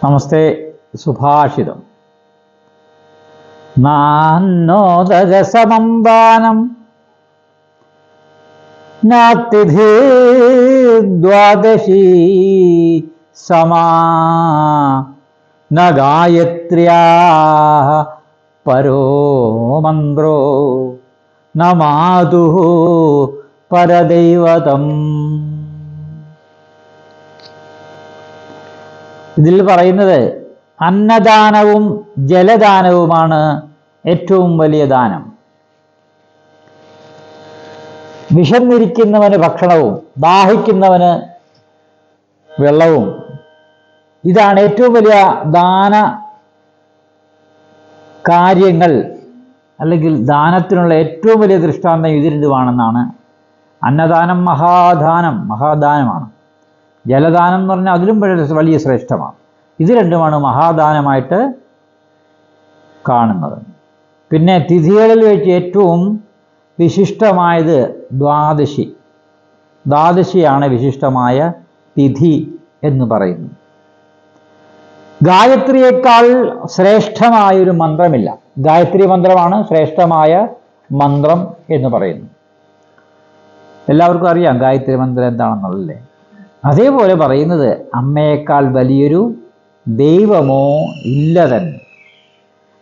നമസ്തേ. സുഭാഷിതം. നാന്നോദകസമം ദാനം നാത്തിഥി ദ്വാദശി സമാ ന ഗായത്ര്യാ പരോ മന്ത്രോ ന മാതുഃ പരദൈവതം. ഇതിൽ പറയുന്നത് അന്നദാനവും ജലദാനവുമാണ് ഏറ്റവും വലിയ ദാനം. വിശന്നിരിക്കുന്നവന് ഭക്ഷണവും ദാഹിക്കുന്നവന് വെള്ളവും, ഇതാണ് ഏറ്റവും വലിയ ദാന കാര്യങ്ങൾ. അല്ലെങ്കിൽ ദാനത്തിനുള്ള ഏറ്റവും വലിയ ദൃഷ്ടാന്തം ഇത് രണ്ടുമാണെന്നാണ്. അന്നദാനം മഹാദാനമാണ്. ജലദാനം എന്ന് പറഞ്ഞാൽ അതിലും വലിയ ശ്രേഷ്ഠമാണ്. ഇത് രണ്ടുമാണ് മഹാദാനമായിട്ട് കാണുന്നത്. പിന്നെ തിഥികളിൽ വെച്ച് ഏറ്റവും വിശിഷ്ടമായത് ദ്വാദശിയാണ് വിശിഷ്ടമായ തിഥി എന്ന് പറയുന്നു. ഗായത്രിയേക്കാൾ ശ്രേഷ്ഠമായൊരു മന്ത്രമില്ല. ഗായത്രി മന്ത്രമാണ് ശ്രേഷ്ഠമായ മന്ത്രം എന്ന് പറയുന്നു. എല്ലാവർക്കും അറിയാം ഗായത്രി മന്ത്രം എന്താണെന്നുള്ളതല്ലേ. അതേപോലെ പറയുന്നത് അമ്മയേക്കാൾ വലിയൊരു ദൈവമോ ഇല്ല തന്നെ.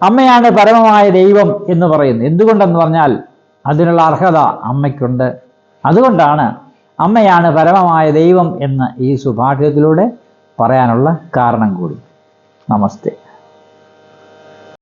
അമ്മയാണ് പരമമായ ദൈവം എന്ന് പറയുന്നു. എന്തുകൊണ്ടെന്ന് പറഞ്ഞാൽ അതിനുള്ള അർഹത അമ്മയ്ക്കുണ്ട്. അതുകൊണ്ടാണ് അമ്മയാണ് പരമമായ ദൈവം എന്ന് ഈ സുഭാഷിതത്തിലൂടെ പറയാനുള്ള കാരണം കൂടി. നമസ്തേ.